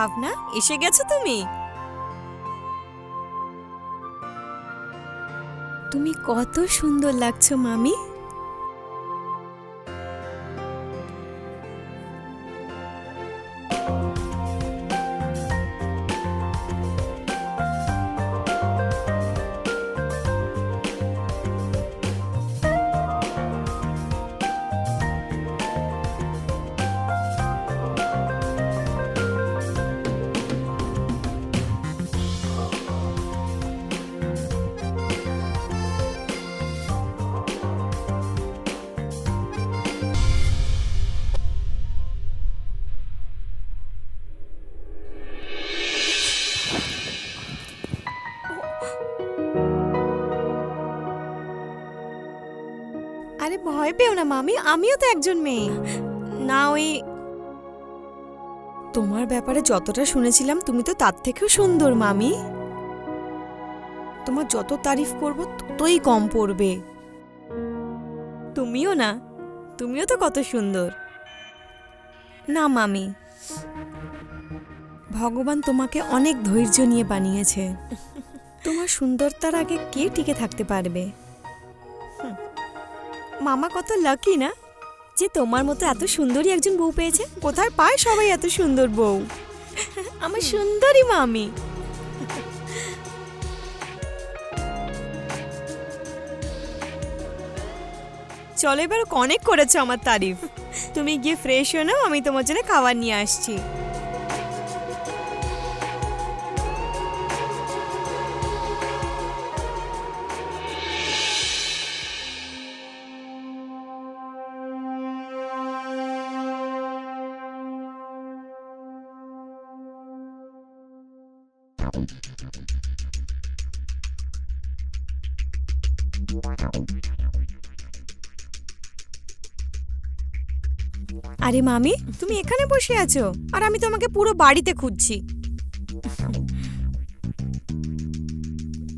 ভাবনা, এসে গেছো তুমি? তুমি কত সুন্দর লাগছো মামি। আরে ভয় পেও না মামি, আমিও তো একজন মেয়ে। না ওই তোমার ব্যাপারে যতটা শুনেছিলাম তুমি তো তার থেকেও সুন্দর মামি। তোমার যত তারিফ করব ততই কম পড়বে। তুমিও না, তুমিও তো কত সুন্দর। না মামি, ভগবান তোমাকে অনেক ধৈর্য নিয়ে বানিয়েছে। তোমার সুন্দরতার আগে কে টিকে থাকতে পারবে? মামা কত লাকি না যে তোমার মতো এত সুন্দরী একজন বউ পেয়েছে। কোথায় পায় সবাই এত সুন্দর বউ? আমার সুন্দরী মামি। চলো, এবার অনেক করেছো আমার তারিফ। তুমি গিয়ে ফ্রেশ হয়ে নাও, আমি তোমার জন্য খাবার নিয়ে আসছি। আরে মামি, তুমি এখানে বসে আছো আর আমি তোমাকে পুরো বাড়িতে খুঁজছি।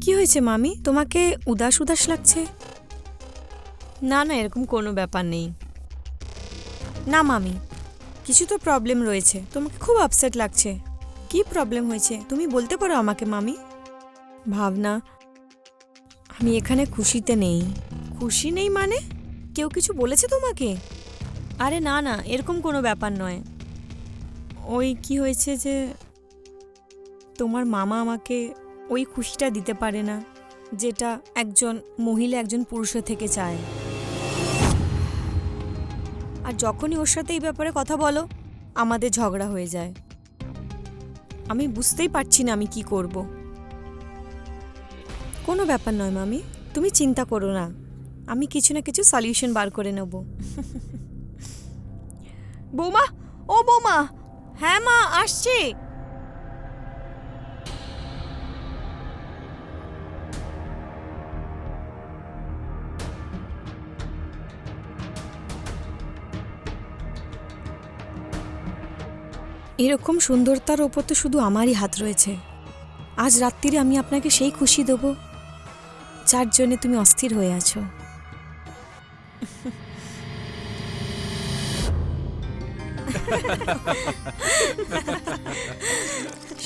কি হয়েছে মামি, তোমাকে উদাস উদাস লাগছে? না না, এরকম কোনো ব্যাপার নেই। না মামি, কিছু তো প্রবলেম রয়েছে, তোমাকে খুব আপসেট লাগছে। কি প্রবলেম হয়েছে তুমি বলতে পারো আমাকে মামি? ভাবনা, আমি এখানে খুশিতে নেই। খুশি নেই মানে? কেউ কিছু বলেছে তোমাকে? আরে না না, এরকম কোনো ব্যাপার নয়। ওই কি হয়েছে যে তোমার মামা আমাকে ওই খুশিটা দিতে পারে না যেটা একজন মহিলা একজন পুরুষের থেকে চায়। আর যখনই ওর সাথে এই ব্যাপারে কথা বলো আমাদের ঝগড়া হয়ে যায়। আমি বুঝতেই পারছি না আমি কি করব। কোনো ব্যাপার নয় মামি, তুমি চিন্তা করো না, আমি কিছু না কিছু সলিউশন বার করে নেব। বৌমা, ও বৌমা। হ্যাঁ মা, আসছে। এরকম সুন্দরতার ওপর তো শুধু আমারই হাত রয়েছে। আজ রাত্রিরে আমি আপনাকে সেই খুশি দেব যার জন্যে তুমি অস্থির হয়ে আছো।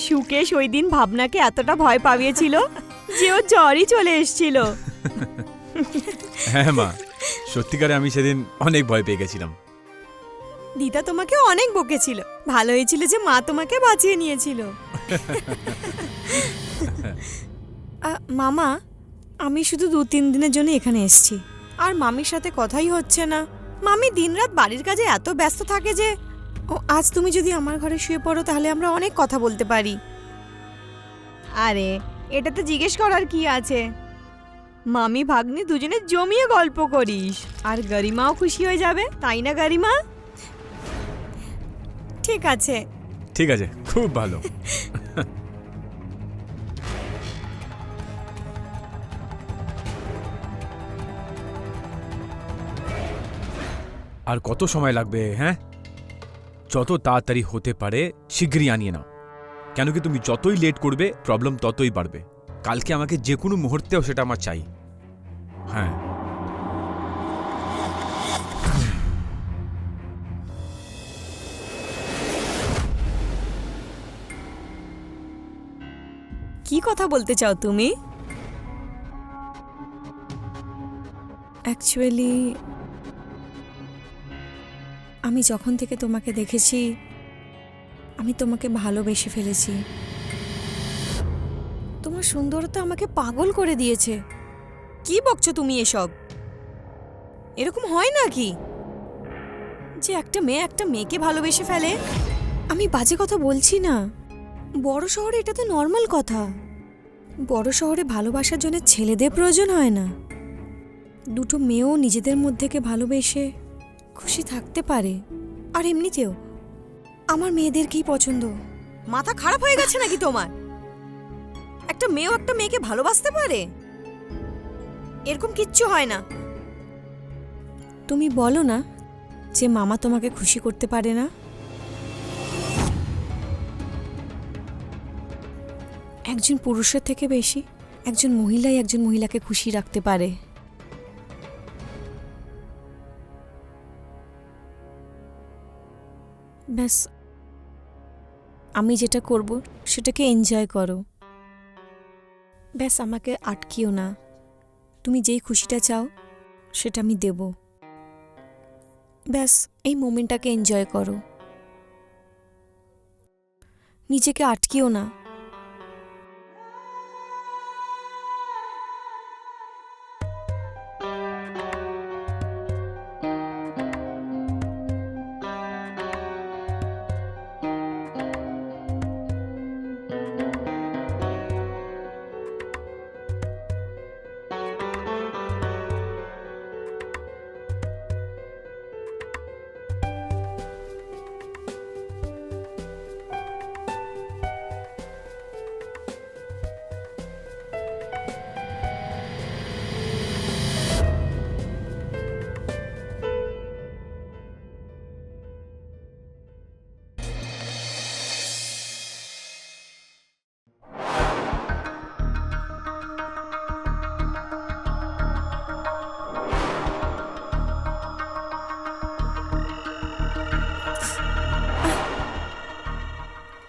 সুকেশ ওই দিন ভাবনাকে এতটা ভয় পাইয়েছিল যে ওর জ্বরই চলে এসেছিল। হ্যাঁ মা, সত্যিকারে আমি সেদিন অনেক ভয় পেয়ে গেছিলাম। দিদা তোমাকে অনেক বকেছিল, ভালো হয়েছিল যে মা তোমাকে বাঁচিয়ে নিয়েছিল। মামা, আমি শুধু 2-3 দিনের জন্য এখানে এসেছি, আর মামির সাথে কথাই হচ্ছে না। মামি দিনরাত বাড়ির কাজে এত ব্যস্ত থাকে যে আজ তুমি যদি আমার ঘরে শুয়ে পড়ো তাহলে আমরা অনেক কথা বলতে পারি। আরে এটাতে জিজ্ঞেস করার কি আছে? মামি ভাগ্নি দুজনে জমিয়ে গল্প করিস, আর গরিমাও খুশি হয়ে যাবে, তাই না গরিমা? ঠিক আছে। ঠিক আছে, খুব ভালো। আর কত সময় লাগবে? হ্যাঁ, যত তাড়াতাড়ি হতে পারে শীঘ্রই আনিয়ে নাও। কেন কি তুমি যতই লেট করবে প্রবলেম ততই বাড়বে। কালকে আমাকে যে কোনো মুহূর্তেও সেটা আমার চাই। হ্যাঁ। কি কথা বলতে চাও তুমি? অ্যাকচুয়ালি আমি যখন থেকে তোমাকে দেখেছি আমি তোমাকে ভালোবেসে ফেলেছি। তোমার সুন্দরতা আমাকে পাগল করে দিয়েছে। কি বকছো তুমি এসব? এরকম হয় নাকি যে একটা মেয়ে একটা মেয়েকে ভালোবেসে ফেলে? আমি বাজে কথা বলছি না। বড় শহরে এটা তো নর্মাল কথা। বড় শহরে ভালোবাসার জন্য ছেলেদের প্রয়োজন হয় না। দুটো মেয়েও নিজেদের মধ্যেকে ভালোবেসে খুশি থাকতে পারে। আর এমনিতেও আমার মেয়েদেরকেই পছন্দ। মাথা খারাপ হয়ে গেছে নাকি তোমার? একটা মেয়েও একটা মেয়েকে ভালোবাসতে পারে? এরকম কিচ্ছু হয় না। তুমি বলো না যে মামা তোমাকে খুশি করতে পারে না। একজন পুরুষের থেকে বেশি একজন মহিলাই একজন মহিলাকে খুশি রাখতে পারে। ব্যাস, আমি যেটা করব সেটাকে এনজয় করো। ব্যাস, আমাকে আটকিও না। তুমি যেই খুশিটা চাও সেটা আমি দেব। ব্যাস, এই মোমেন্টটাকে এনজয় করো, নিজেকে আটকিও না।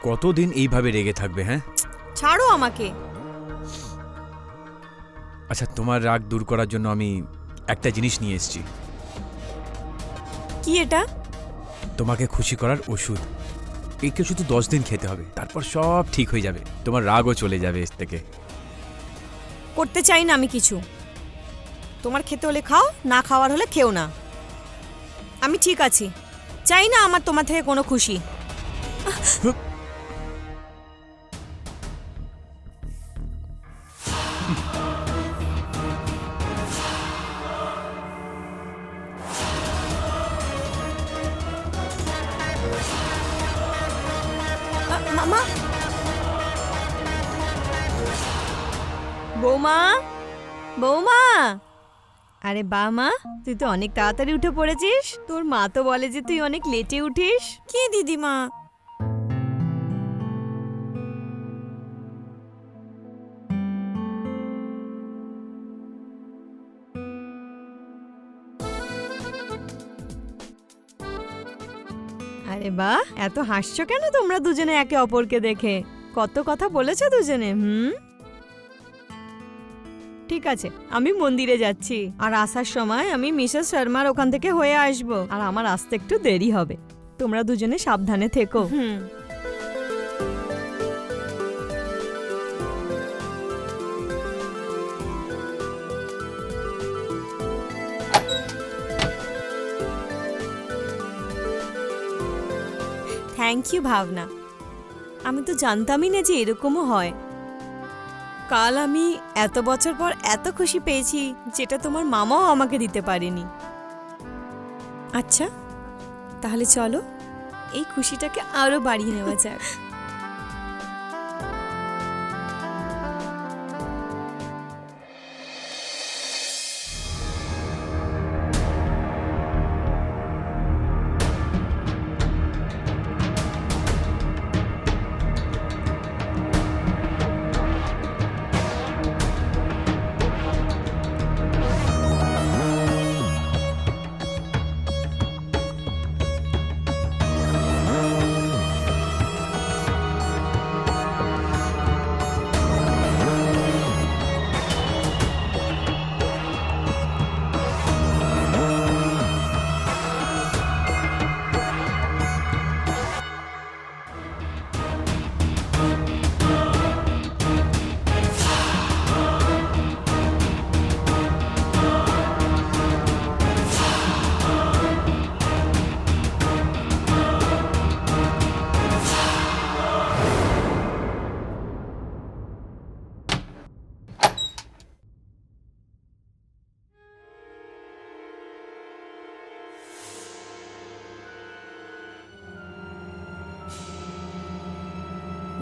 কতদিন এইভাবে রেগে থাকবে? হ্যাঁ, ছাড়ো আমাকে। আচ্ছা, তোমার রাগ দূর করার জন্য আমি একটা জিনিস নিয়ে এসেছি। কি এটা? তোমাকে খুশি করার ওষুধ। একে শুধু 10 দিন খেতে হবে, তারপর সব ঠিক হয়ে যাবে। তোমার রাগও চলে যাবে এর থেকে। করতে চাই না আমি কিছু। তোমার খেতে হলে খাও, না খাওয়ার হলে খেও না। আমি ঠিক আছি। চাই না আমার তোমার থেকে কোনো খুশি। মামা, বৌমা, বৌমা। আরে বা মা, তুই তো অনেক তাড়াতাড়ি উঠে পড়েছিস। তোর মা তো বলে যে তুই অনেক লেটে উঠিস। কি দিদিমা? আরে বা, এত হাসছো কেন তোমরা দুজনে একে অপরকে দেখে? কত কথা বলেছো দুজনে। ঠিক আছে, আমি মন্দিরে যাচ্ছি। আর আসার সময় আমি মিসেস শর্মার ওখান থেকে হয়ে আসব। আর আমার আসতে একটু দেরি হবে। তোমরা দুজনে সাবধানে থেকো। থ্যাংক ইউ ভাবনা। আমি তো জানতামই না যে এরকমও হয়। কাল আমি এত বছর পর এত খুশি পেয়েছি যেটা তোমার মামাও আমাকে দিতে পারেনি। আচ্ছা, তাহলে চলো এই খুশিটাকে আরো বাড়িয়ে নেওয়া যাক।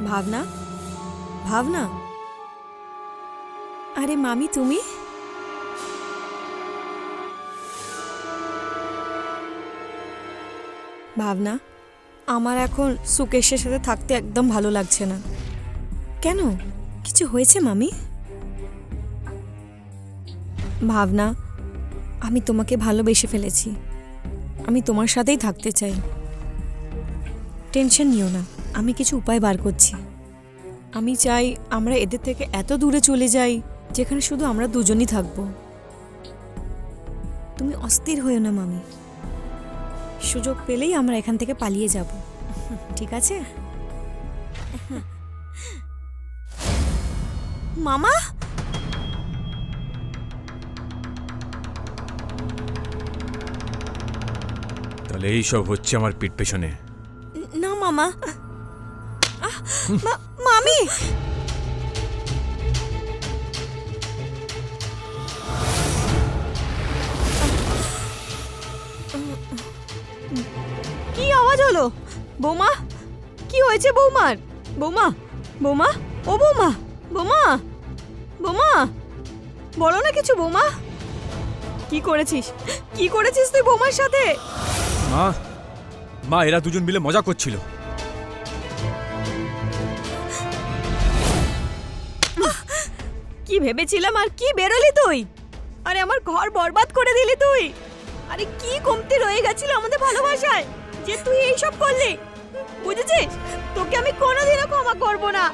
ভাবনা, ভাবনা, আরে মামি তুমি? ভাবনা, আমার এখন সুকেশের সাথে থাকতে একদম ভালো লাগছে না। কেন, কিছু হয়েছে মামি? ভাবনা, আমি তোমাকে ভালোবেসে ফেলেছি, আমি তোমার সাথেই থাকতে চাই। টেনশন নিও না, আমি কিছু উপায় বার করছি। আমি চাই আমরা এদের থেকে এত দূরে চলে যাই যেখানে শুধু আমরা দুজনই থাকবো। তুমি অস্থির হয়েও না মামি, সুযোগ পেলেই আমরা এখান থেকে পালিয়ে যাব, ঠিক আছে? মামা, তাহলে এই সব হচ্ছে আমার পিঠ পেছনে। না মামা, মামি, কি আওয়াজ হলো? বৌমা, কি হয়েছে বৌমার? বৌমা, বৌমা, ও বৌমা, বৌমা, বৌমা, বলো না কিছু বৌমা। কি করেছিস, কি করেছিস তুই বৌমার সাথে? মা, মা এরা দুজন মিলে মজা করছিল। কি ভেবেছিলাম আর কি বেরোলি তুই? আরে আমার ঘর বরবাদ করে দিলি তুই। আরে কি কমতি রয়ে গেছিল আমাদের ভালোবাসায় যে তুই এইসব করলি, বুঝেছিস? তোকে আমি কোনোদিনও ক্ষমা করব না।